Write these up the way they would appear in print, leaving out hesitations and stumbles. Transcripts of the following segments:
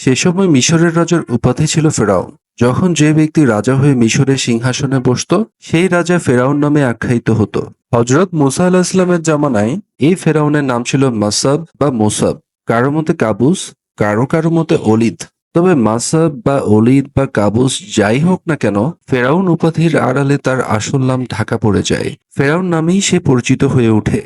সে সময় মিশরের রাজার উপাধি ছিল ফেরাউন। যখন যে ব্যক্তি রাজা হয়ে মিশরের সিংহাসনে বসত সেই রাজা ফেরাউন নামে আখ্যায়িত হতো। হজরত মুসা আলাহ ইসলামের জামানায় এই ফেরাউনের নাম ছিল মাসাব বা মোসাব, কারো মতে কাবুস, কারো কারো মতে অলিদ। তবে মাসাব বা অলিদ বা কাবুস যাই হোক না কেন, ফেরাউন উপাধির আড়ালে তার আসল নাম ঢাকা পড়ে যায়। ফেরাউন নামেই সে পরিচিত হয়ে ওঠে।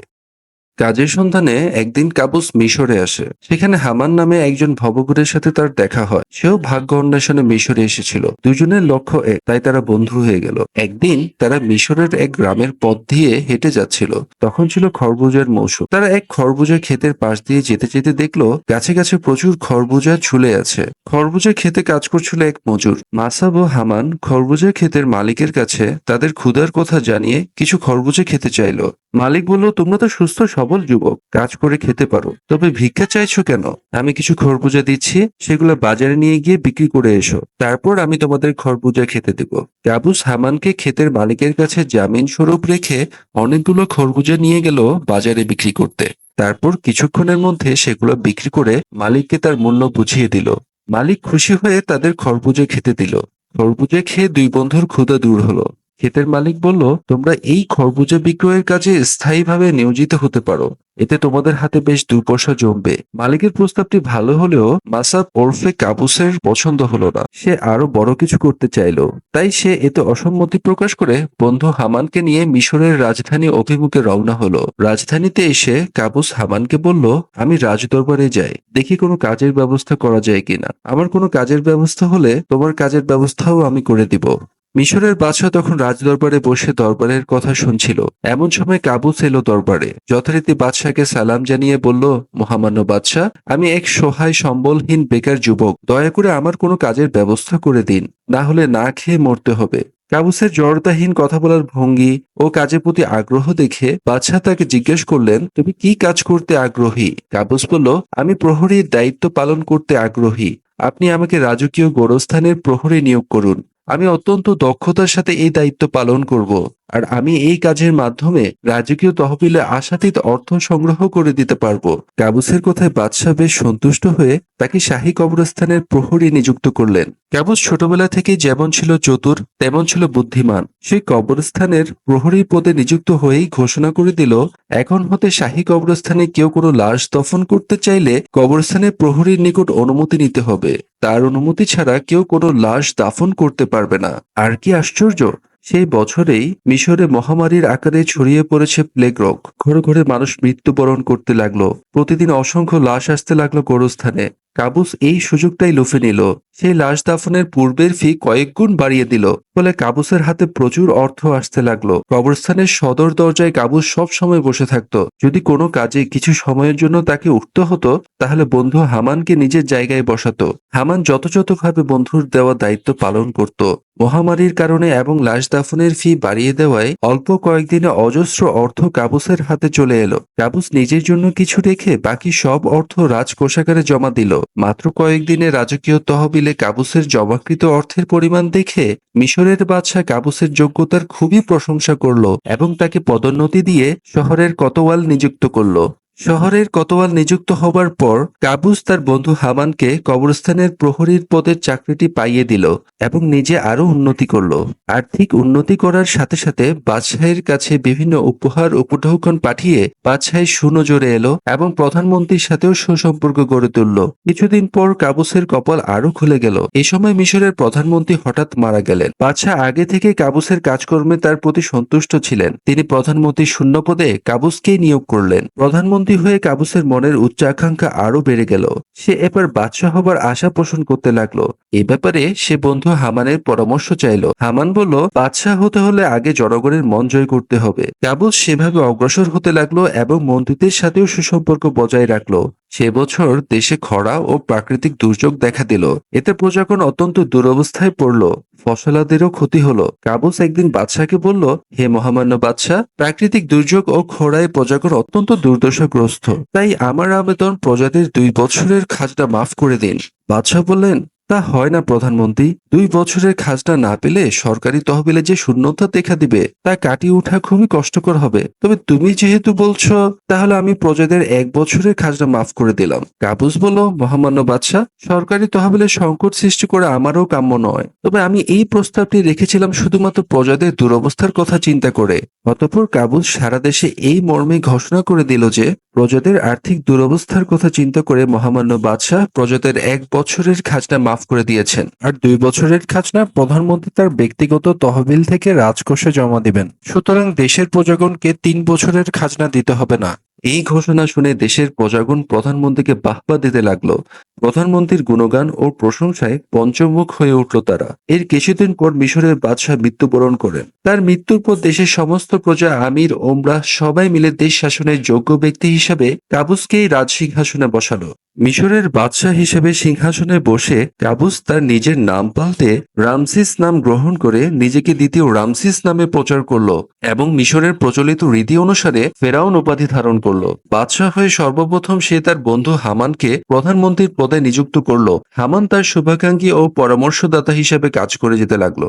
কাজের সন্ধানে একদিন কাবুস মিশরে আসে। সেখানে হামান নামে একজন ভবঘুরের সাথে তার দেখা হয়। সেও ভাগ্য অন্বেষণে মিশরে এসেছিল। দুজনের লক্ষ্য এক, তাই তারা বন্ধু হয়ে গেল। একদিন তারা মিশরের এক গ্রামের পথ দিয়ে হেঁটে যাচ্ছিল। তখন ছিল খরবুজের মৌসুম। তারা এক খরবুজা ক্ষেতের পাশ দিয়ে যেতে যেতে দেখলো গাছে গাছে প্রচুর খরবুজা ঝুলে আছে। খরবুজা ক্ষেতে কাজ করছিল এক মজুর। মাসাব ও হামান খরবুজা ক্ষেতের মালিকের কাছে তাদের ক্ষুধার কথা জানিয়ে কিছু খরবুজা খেতে চাইল। মালিক বলল, তোমরা তো সুস্থ সবল যুবক, কাজ করে খেতে পারো, তবে ভিক্ষা চাইছো কেন? আমি কিছু খরবুজা দিচ্ছি, সেগুলো বাজারে নিয়ে গিয়ে বিক্রি করে এসো, তারপর আমি তোমাদের খরবুজা খেতে দেব। কাবুস হামানকে ক্ষেতের মালিকের কাছে জামিন স্বরূপ রেখে অনেকগুলো খরবুজা নিয়ে গেল বাজারে বিক্রি করতে। তারপর কিছুক্ষণের মধ্যে সেগুলো বিক্রি করে মালিককে তার মূল্য বুঝিয়ে দিল। মালিক খুশি হয়ে তাদের খরবুজা খেতে দিল। খরবুজা খেয়ে দুই বন্ধুর ক্ষুধা দূর হলো। ক্ষেতের মালিক বলল, তোমরা এই খরবুজা বিক্রয়ের কাজে স্থায়ীভাবে নিয়োজিত হতে পারো, এতে তোমাদের হাতে বেশ দুই পয়সা জমবে। মালিকের প্রস্তাবটি ভালো হলেও মাসাব ওরফে কাবুসের পছন্দ হলো না। সে আরো বড় কিছু করতে চাইলো, তাই সে এতে অসম্মতি প্রকাশ করে বন্ধু হামানকে নিয়ে মিশরের রাজধানী অভিমুখে রওনা হলো। রাজধানীতে এসে কাবুস হামানকে বলল, আমি রাজদরবারে যাই, দেখি কোনো কাজের ব্যবস্থা করা যায় কিনা। আমার কোনো কাজের ব্যবস্থা হলে তোমার কাজের ব্যবস্থাও আমি করে দিব। মিশরের বাদশাহ তখন রাজদরবারে বসে দরবারের কথা শুনছিল। এমন সময় কাবুস এলো দরবারে। যথারীতি বাদশাহকে সালাম জানিয়ে বলল, মহামান্য বাদশাহ, আমি এক সহায় সম্বলহীন বেকার যুবক, দয়া করে আমার কোনো কাজের ব্যবস্থা করে দিন, না হলে না খেয়ে মরতে হবে। কাবুসের জড়তাহীন কথা বলার ভঙ্গি ও কাজের প্রতি আগ্রহ দেখে বাদশাহ তাকে জিজ্ঞেস করলেন, তুমি কি কাজ করতে আগ্রহী? কাবুস বলল, আমি প্রহরীর দায়িত্ব পালন করতে আগ্রহী। আপনি আমাকে রাজকীয় গোরস্থানের প্রহরী নিয়োগ করুন। আমি অত্যন্ত দক্ষতার সাথে এই দায়িত্ব পালন করব, আর আমি এই কাজের মাধ্যমে রাজকীয় তহবিলে আশাতীত অর্থ সংগ্রহ করে দিতে পারবো। কাবুসের কথায় বাদশাহ বেশ সন্তুষ্ট হয়ে তাকে শাহী কবরস্থানের প্রহরী নিযুক্ত করলেন। কাবুস ছোটবেলা থেকেই যেমন ছিল চতুর, তেমন ছিল বুদ্ধিমান। সেই কবরস্থানের প্রহরী পদে নিযুক্ত হয়েই ঘোষণা করে দিল, এখন হতে শাহী কবরস্থানে কেউ কোনো লাশ দফন করতে চাইলে কবরস্থানের প্রহরীর নিকট অনুমতি নিতে হবে। তার অনুমতি ছাড়া কেউ কোনো লাশ দাফন করতে পারবে না। আর কি আশ্চর্য, সেই বছরেই মিশরে মহামারীর আকারে ছড়িয়ে পড়েছে প্লেগ রোগ। ঘরে ঘরে মানুষ মৃত্যুবরণ করতে লাগলো। প্রতিদিন অসংখ্য লাশ আসতে লাগলো গোরস্থানে। কাবুস এই সুযোগটাই লুফে নিল। সেই লাশ দাফনের পূর্বের ফি কয়েক গুণ বাড়িয়ে দিল। ফলে কাবুসের হাতে প্রচুর অর্থ আসতে লাগলো। কবরস্থানের সদর দরজায় কাবুস সব সময় বসে থাকতো। যদি কোনো কাজে কিছু সময়ের জন্য তাকে উঠতে হতো, তাহলে বন্ধু হামানকে নিজের জায়গায় বসাতো। হামান যথাযথভাবে বন্ধুর দেওয়া দায়িত্ব পালন করত। মহামারীর কারণে এবং লাশ দাফনের ফি বাড়িয়ে দেওয়ায় অল্প কয়েকদিনে অজস্র অর্থ কাবুসের হাতে চলে এলো। কাবুস নিজের জন্য কিছু রেখে বাকি সব অর্থ রাজকোষাগারে জমা দিল। মাত্র কয়েকদিনে রাজকীয় তহবিলে কাবুসের জমাকৃত অর্থের পরিমাণ দেখে মিশরের বাদশাহ কাবুসের যোগ্যতার খুবই প্রশংসা করল এবং তাকে পদোন্নতি দিয়ে শহরের কোতোয়াল নিযুক্ত করল। শহরের কোতোয়াল নিযুক্ত হবার পর কাবুস তার বন্ধু হামানকে কবরস্থানের প্রহরীর পদের চাকরিটি পাইয়ে দিল এবং নিজে আরো উন্নতি করল। আর্থিক উন্নতি করার সাথে সাথে বাদশাহের কাছে বিভিন্ন উপহার উপঢৌকন পাঠিয়ে বাদশাহের সুনজরে এলো এবং প্রধানমন্ত্রীর সাথেও সুসম্পর্ক গড়ে তুলল। কিছুদিন পর কাবুসের কপাল আরো খুলে গেল। এ সময় মিশরের প্রধানমন্ত্রী হঠাৎ মারা গেলেন। বাদশাহ আগে থেকে কাবুসের কাজকর্মে তার প্রতি সন্তুষ্ট ছিলেন। তিনি প্রধানমন্ত্রী শূন্য পদে কাবুসকেই নিয়োগ করলেন। প্রধানমন্ত্রী হয়ে কাবুসের মনের উচ্চাকাঙ্ক্ষা আরো বেড়ে গেল। সে এবার বাদশাহ হবার আশা পোষণ করতে লাগলো। এ ব্যাপারে সে বন্ধু হামানের পরামর্শ চাইল। হামান বলল, বাদশাহ হতে হলে আগে জনগণের মন জয় করতে হবে। কাবুস সেভাবে অগ্রসর হতে লাগলো এবং মন্ত্রীদের সাথেও সুসম্পর্ক বজায় রাখলো। সে বছর দেশে খরা ও প্রাকৃতিক দুর্যোগ দেখা দিল। এতে প্রজাগণ অত্যন্ত দুরবস্থায় পড়ল। ফসলাদেরও ক্ষতি হলো। কাবুস একদিন বাদশাহকে বলল, হে মহামান্য বাদশাহ, প্রাকৃতিক দুর্যোগ ও খরায় প্রজাগণ অত্যন্ত দুর্দশাগ্রস্ত। তাই আমার আবেদন, প্রজাদের 2 বছরের খাজনা মাফ করে দিন। বাদশাহ বললেন, তা হয় না প্রধানমন্ত্রী, 2 বছরের খাজনা না পেলে সরকারি তহবিলে যে শূন্যতা দেখা দিবে তা কাটিয়ে ওঠা খুবই কষ্টকর হবে। তবে তুমি যেহেতু বলছো, তাহলে আমি প্রজাদের 1 বছরের খাজনা মাফ করে দিলাম। কাবুস বলল, মহামান্য বাদশাহ, সরকারি তহবিলে সংকট সৃষ্টি করে আমারও কাম্য নয়। তবে আমি এই প্রস্তাবটি রেখেছিলাম শুধুমাত্র প্রজাদের দুরবস্থার কথা চিন্তা করে। অতঃপর কাবুস সারা দেশে এই মর্মে ঘোষণা করে দিল যে প্রজাদের আর্থিক দুরবস্থার কথা চিন্তা করে মহামান্য বাদশাহ প্রজাদের 1 বছরের খাজনা মাফ করে দিয়েছেন। আর 2 বছরের খাজনা প্রধানমন্ত্রী তার ব্যক্তিগত তহবিল থেকে রাজকোষে জমা দিবেন। সুতরাং দেশের প্রজাগণকে 3 বছরের খাজনা দিতে হবে না। এই ঘোষণা শুনে দেশের প্রজাগণ প্রধানমন্ত্রীকে বাহবা দিতে লাগলো। প্রধানমন্ত্রীর গুণগান ও প্রশংসায় পঞ্চমুখ হয়ে উঠল তারা। এর কিছুদিন পর মিশরের বাদশাহ মৃত্যুবরণ করেন। তার মৃত্যুর পর দেশের সমস্ত প্রজা, আমির, ওমরা সবাই মিলে দেশ শাসনের যোগ্য ব্যক্তি হিসাবে কাবুসকেই রাজসিংহাসনে বসালো। মিশরের বাদশাহ হিসেবে সিংহাসনে বসে কাবুস তার নিজের নাম পাল্টে রামসিস নাম গ্রহণ করে নিজেকে দ্বিতীয় রামসিস নামে প্রচার করলো এবং মিশরের প্রচলিত রীতি অনুসারে ফেরাউন উপাধি ধারণ করলো। বাদশাহ হয়ে সর্বপ্রথম সে তার বন্ধু হামানকে প্রধানমন্ত্রীর পদে নিযুক্ত করলো। হামান তার শুভাকাঙ্ক্ষী ও পরামর্শদাতা হিসেবে কাজ করে যেতে লাগলো।